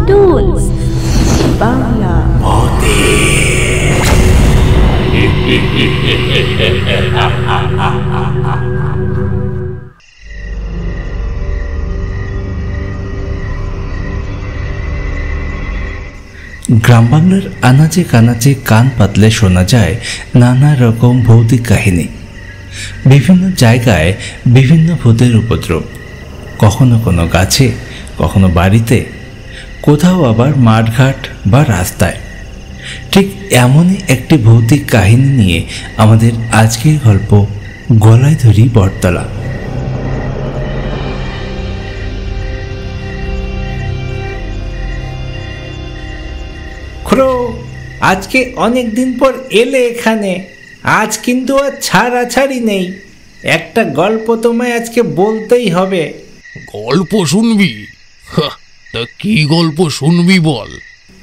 Toons Bangla গ্রাম বাংলার আনাচে কানাচে কান পাতলে শোনা যায় নানা রকম ভৌতিক কাহিনী। বিভিন্ন জায়গায় বিভিন্ন ভূতের উপদ্রব, কখনো কোনো গাছে, কখনো বাড়িতে, কোথাও আবার মাঠঘাট বা রাস্তায়। ঠিক এমনই একটি ভৌতিক কাহিনী নিয়ে আমাদের আজকের গল্প গলাইধরি বটতলা। খুড়ো, আজকে অনেক দিন পর এলে এখানে, আজ কিন্তু আর ছাড়াছাড়ি নেই। একটা গল্প তোমায় আজকে বলতেই হবে। গল্প শুনবি? তা কি গল্প শুনবি বল।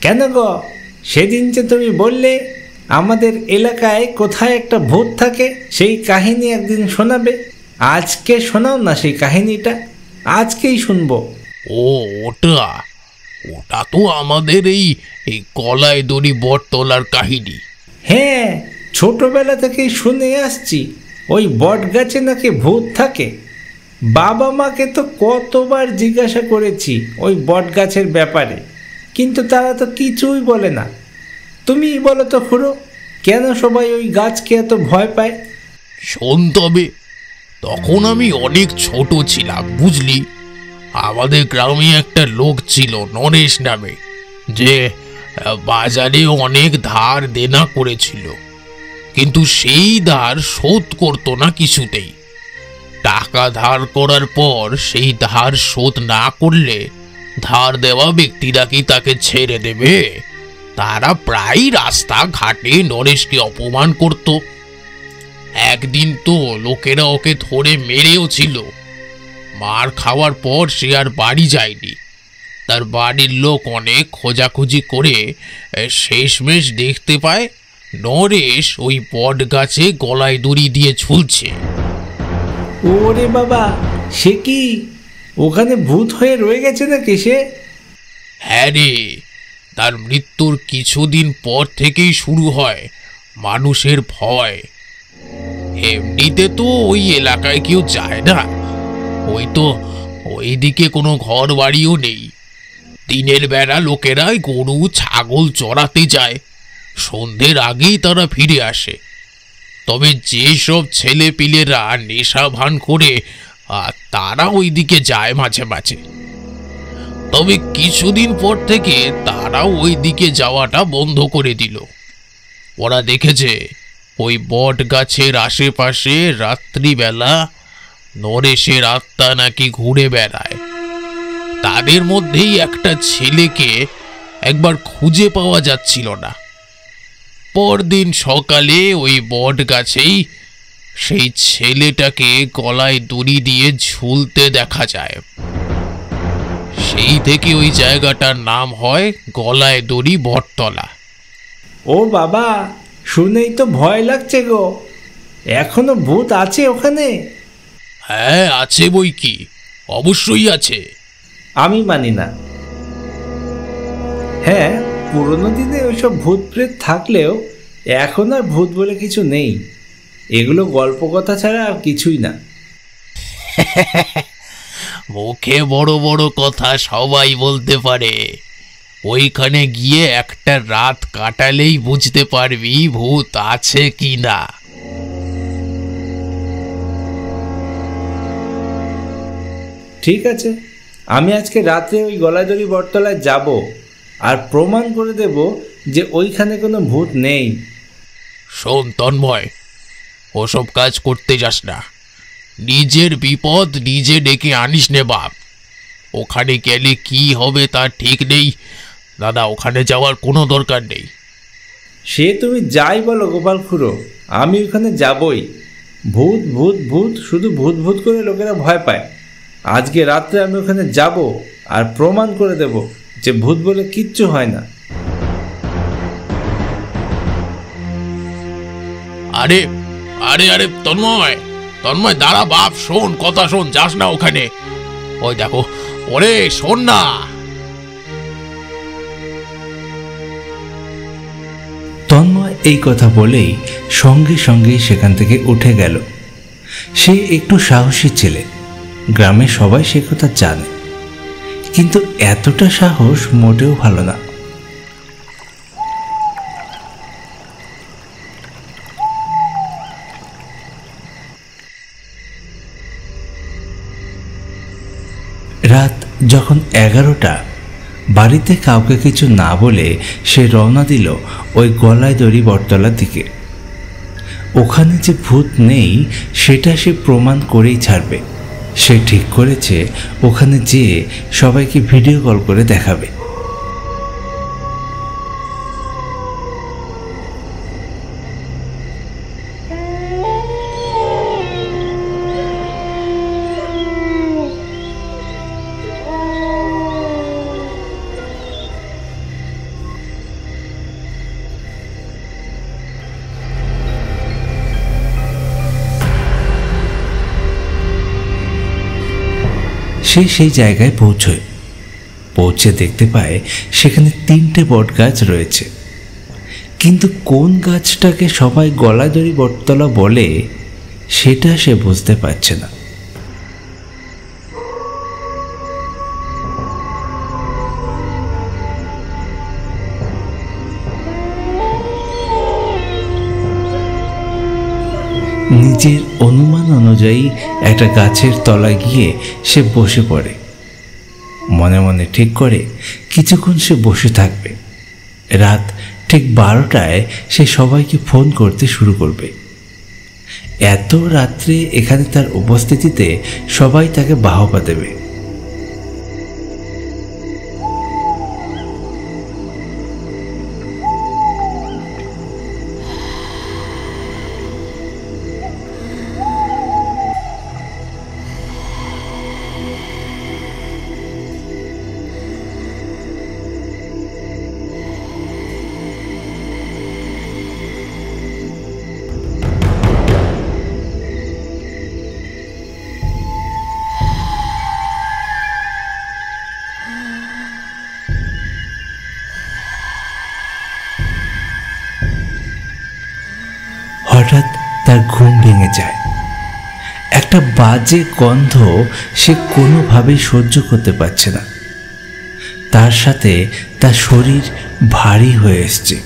কেন গো, সেদিন যে তুমি বললে আমাদের এলাকায় কোথায় একটা ভূত থাকে, সেই কাহিনী একদিন শোনাবে। আজকে শোনাও না সেই কাহিনীটা, আজকেই শুনবো। ওটা ওটা তো আমাদের এই গলাইধরি বটতলার কাহিনী। হ্যাঁ, ছোটবেলা থেকেই শুনে আসছি ওই বট গাছে নাকি ভূত থাকে। বাবা মাকে তো কতবার জিজ্ঞাসা করেছি ওই বট গাছের ব্যাপারে, কিন্তু তারা তো কিছুই বলে না। তুমি বলো তো খুড়ো, কেন সবাই ওই গাছকে এত ভয় পায়? শোন তবে, তখন আমি অনেক ছোট ছিলাম বুঝলি। আমাদের গ্রামে একটা লোক ছিল নরেশ নামে, যে বাজারে অনেক ধার দেনা করেছিল, কিন্তু সেই ধার শোধ করতো না কিছুতেই। টাকা ধার করার পর সেই ধার শোধ না করলে ধার দেওয়া ব্যক্তিরা কি তাকে ছেড়ে দেবে? তারা প্রায় রাস্তা ঘাটে নরেশকে অপমান করত। একদিন তো লোকেরা ওকে ধরে মেরেও ছিল। মার খাওয়ার পর সে আর বাড়ি যায়নি। তার বাড়ির লোক অনেক খোঁজাখুঁজি করে শেষমেশ দেখতে পায় নরেশ ওই বট গাছে গলায় দড়ি দিয়ে ঝুলছে। ওরে বাবা, সে কি ওখানে ভূত হয়ে রয়ে গেছে নাকি সে? হ্যাঁ রে, তার মৃত্যুর কিছুদিন পর থেকেই শুরু হয় মানুষের ভয়। এমনিতে তো ওই এলাকায় কেউ যায় না, ওইদিকে কোনো ঘর বাড়িও নেই। দিনের বেলা লোকেরা গরু ছাগল চড়াতে যায়, সন্ধ্যের আগেই তারা ফিরে আসে। তবে যেসব ছেলে পিলেরা নেশা ভান করে তারা ওইদিকে যায় মাঝে মাঝে। তবে কিছুদিন পর থেকে তারা ওইদিকে যাওয়াটা বন্ধ করে দিল। ওরা দেখেছে ওই বট গাছের আশেপাশে রাত্রিবেলা নরেশের আত্মা নাকি ঘুরে বেড়ায়। তাদের মধ্যেই একটা ছেলেকে একবার খুঁজে পাওয়া যাচ্ছিল না। পরদিন সকালে ওই বট গাছেই সেই ছেলেটাকে গলায় দড়ি দিয়ে ঝুলতে দেখা যায়। সেই থেকে ওই জায়গাটার নাম হয় গলাইধরি বটতলা। ও বাবা, শুনেই তো ভয় লাগছে গো। এখনো ভূত আছে ওখানে? হ্যাঁ আছে বই কি, অবশ্যই আছে। আমি মানি না। হ্যাঁ, পুরোনো দিনে ওইসব ভূত প্রেত থাকলেও এখন আর ভূত বলে কিছু নেই। এগুলো গল্প কথা ছাড়া আর কিছুই না। মুখে বড় বড় কথা সবাই বলতে পারে, ওইখানে গিয়ে একটা রাত কাটালেই বুঝতে পারবি ভূত আছে কি না। ঠিক আছে, আমি আজকে রাত্রে ওই গলাইধরি বটতলায় যাব আর প্রমাণ করে দেব যে ওইখানে কোনো ভূত নেই। শোন তন্ময়, ওসব কাজ করতে যাস না। নিজের বিপদ নিজে ডেকে আনিস নে বাপ। ওখানে গেলে কি হবে তার ঠিক নেই। দাদা, ওখানে যাওয়ার কোনো দরকার নেই। সে তুমি যাই বলো গোপাল খুড়ো, আমি ওখানে যাবই। ভূত ভূত ভূত শুধু ভূত ভূত করে লোকেরা ভয় পায়। আজকে রাত্রে আমি ওখানে যাব আর প্রমাণ করে দেব যে ভূত বলে কিচ্ছু হয় না। আরে আরে আরে তন্ময়, তন্ময় দাঁড়া বাপ, শোন কথা শোন, যাস না ওখানে। ওই দেখো, ওরে শোন না। তন্ময় এই কথা বলেই সঙ্গে সঙ্গে সেখান থেকে উঠে গেল। সে একটু সাহসী ছেলে, গ্রামে সবাই সে কথা জানে, কিন্তু এতটা সাহস মোটেও ভালো না। রাত যখন 11টা, বাড়িতে কাউকে কিছু না বলে সে রওনা দিল ওই গলায় দড়ি বটতলার দিকে। ওখানে যে ভূত নেই সেটা সে প্রমাণ করেই ছাড়বে। সে ঠিক করেছে ওখানে যেয়ে সবাইকে ভিডিও কল করে দেখাবে। সে সেই জায়গায় পৌঁছে দেখতে পায় সেখানে 3টে বট গাছ রয়েছে, কিন্তু কোন গাছটাকে সবাই গলা দড়ি বটতলা বলে সেটা সে বুঝতে পারছে না। নিজের অনুমান অনুযায়ী একটা গাছের তলায় গিয়ে সে বসে পড়ে। মনে মনে ঠিক করে কিছুক্ষণ সে বসে থাকবে। রাত ঠিক 12টায় সে সবাইকে ফোন করতে শুরু করবে। এত রাত্রে এখানে তার উপস্থিতিতে সবাই তাকে বাহবা দেবে। হঠাৎ তার ঘুম ভেঙে যায়। একটা বাজে গন্ধ সে কোনোভাবেই সহ্য করতে পারছে না। তার সাথে তার শরীর ভারী হয়ে এসছে।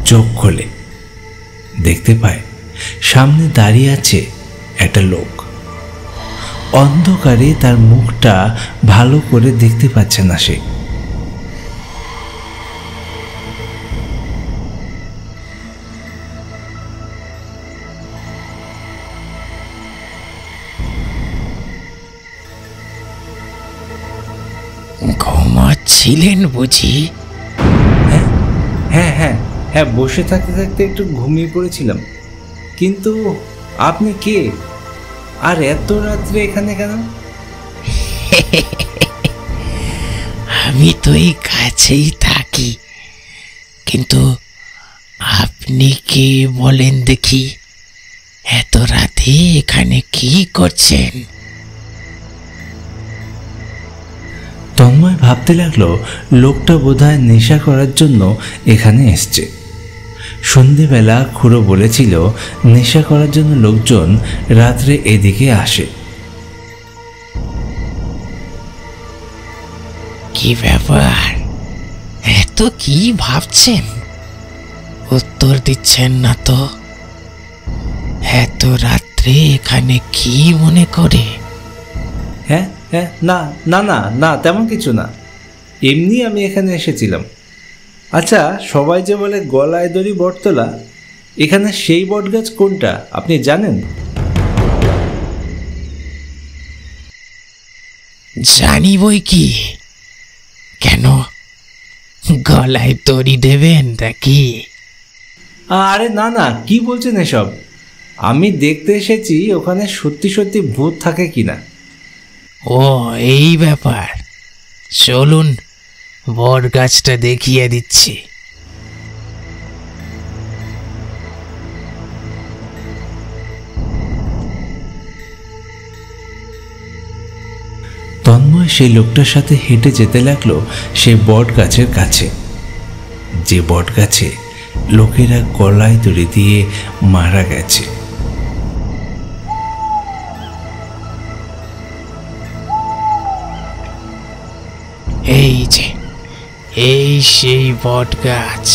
চোখ খোলে, দেখতে পায় সামনে দাঁড়িয়ে আছে একটা লোক। অন্ধকারে তার মুখটা ভালো করে দেখতে পাচ্ছে না সে। ঘুমাচ্ছিলেন বুঝি? হ্যাঁ হ্যাঁ হ্যাঁ, বসে থাকতে থাকতে একটু ঘুমিয়ে পড়েছিলাম। কিন্তু আপনি কে, আর এত রাত্রে এখানে কেন? আমি তো এই কাছেই থাকি, কিন্তু আপনি কে বলেন দেখি? এত রাতে এখানে কি করছেন? তন্ময় ভাবতে লাগলো লোকটা বোধহয় নেশা করার জন্য এখানে এসছে। সন্ধেবেলা খুড়ো বলেছিল নেশা করার জন্য লোকজন রাত্রে এদিকে আসে। কি ব্যাপার, এত কি ভাবছেন? উত্তর দিচ্ছেন না তো। এত রাত্রে এখানে কি মনে করে? হ্যাঁ হ্যাঁ, না না না না, তেমন কিছু না, এমনি আমি এখানে এসেছিলাম। আচ্ছা, সবাই যে বলে গলায় দড়ি বটতলা, এখানে সেই বটগাছ কোনটা আপনি জানেন? জানি বই কি, কেন গলায় দড়ি দেবেন নাকি? আরে না না, কি বলছেন এসব? আমি দেখতে এসেছি ওখানে সত্যি সত্যি ভূত থাকে কিনা। ও এই ব্যাপার, চলুন বট গাছটা দেখিয়ে দিচ্ছি। তন্ময় সেই লোকটার সাথে হেঁটে যেতে লাগলো সেই বট গাছের কাছে, যে বট গাছে লোকেরা গলায় দড়ি দিয়ে মারা গেছে। এই যে, এই সেই বট গাছ।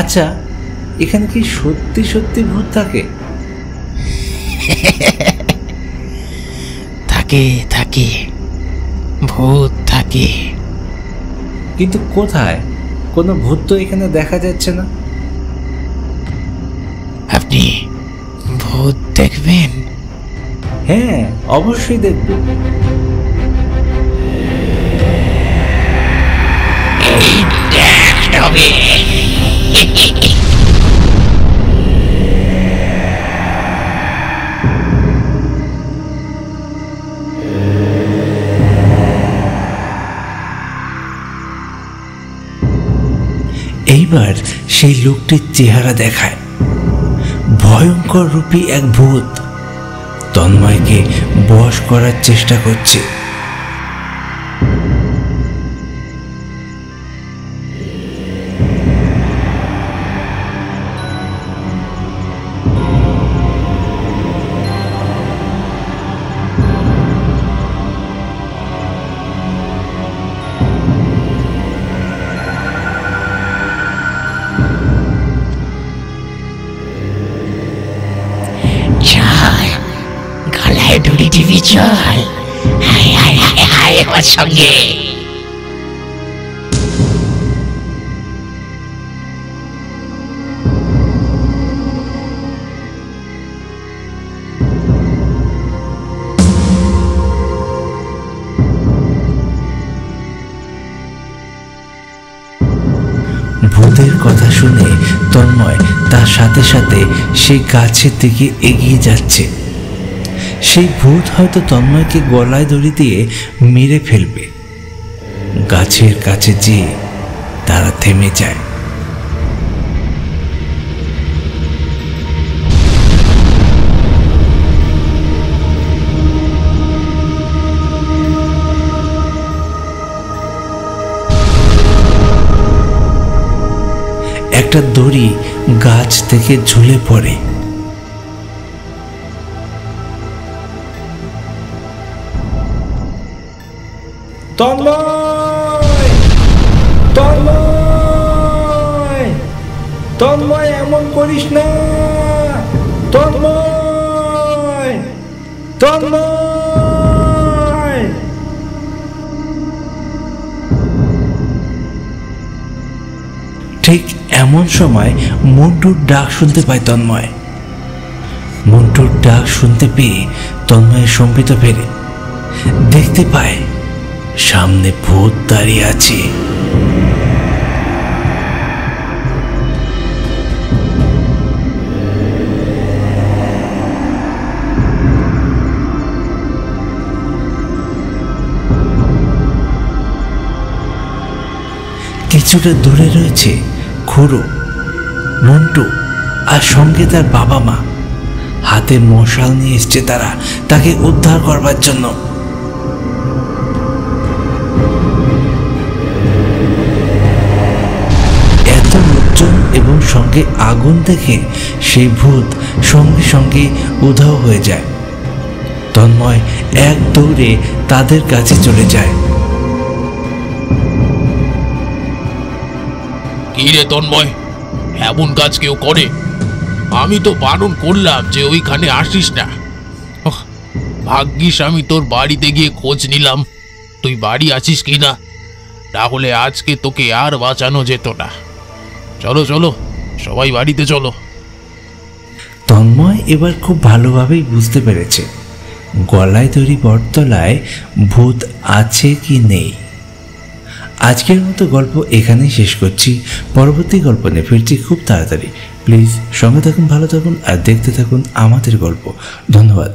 আচ্ছা, এখানে কি সত্যি সত্যি ভূত থাকে? থাকে থাকে, ভূত থাকে। কিন্তু কোথায়? কোনো ভূত তো এখানে দেখা যাচ্ছে না। আপনি ভূত দেখবেন? হ্যাঁ, অবশ্যই দেখব। এইবার সেই লোকটির চেহারা দেখায় ভয়ঙ্কর রূপী এক ভূত তন্ময়কে বশ করার চেষ্টা করছে। দড়ি দিবি, চল, আমার সঙ্গে। ভূতের কথা শুনে তন্ময় তার সাথে সাথে সেই গাছের দিকে এগিয়ে যাচ্ছে। সেই ভূত হয়তো তন্ময়কে গলায় দড়ি দিয়ে মেরে ফেলবে। গাছের কাছে যেয়ে তারা থেমে যায়। একটা দড়ি গাছ থেকে ঝুলে পড়ে। তন্ময়, তন্ময়, তন্ময়, এমন করিস না। তন্ময়, তন্ময়। ঠিক এমন সময় মন্টুর ডাক শুনতে পায় তন্ময়। মন্টুর ডাক শুনতে পেয়ে তন্ময়ের সম্বিত ফেরে, দেখতে পায় সামনে ভূত দাঁড়িয়ে আছে। কিছুটা দূরে রয়েছে খুড়ো, মন্টু আর সঙ্গে তার বাবা মা। হাতে মশাল নিয়ে এসছে তারা তাকে উদ্ধার করবার জন্য। এত লোকজন এবং সঙ্গে আগুন দেখে সেই ভূত সঙ্গে সঙ্গে উধাও হয়ে যায়। তন্ময় এক দৌড়ে তাদের কাছে চলে যায়। কি রে তন্ময়, এমন কাজ কেউ করে? আমি তো বারণ করলাম যে ওইখানে আসিস না। ভাগ্যিস আমি তোর বাড়িতে গিয়ে খোঁজ নিলাম তুই বাড়ি আছিস কিনা, তাহলে আজকে তোকে আর বাঁচানো যেত না। চলো চলো, সবাই বাড়িতে চলো। তন্ময় এবার খুব ভালোভাবেই বুঝতে পেরেছে গলায় তৈরি বটতলায় ভূত আছে কি নেই। আজকের মতো গল্প এখানেই শেষ করছি। পরবর্তী গল্প নিয়ে ফিরছি খুব তাড়াতাড়ি। প্লিজ সঙ্গে থাকুন, ভালো থাকুন আর দেখতে থাকুন আমাদের গল্প। ধন্যবাদ।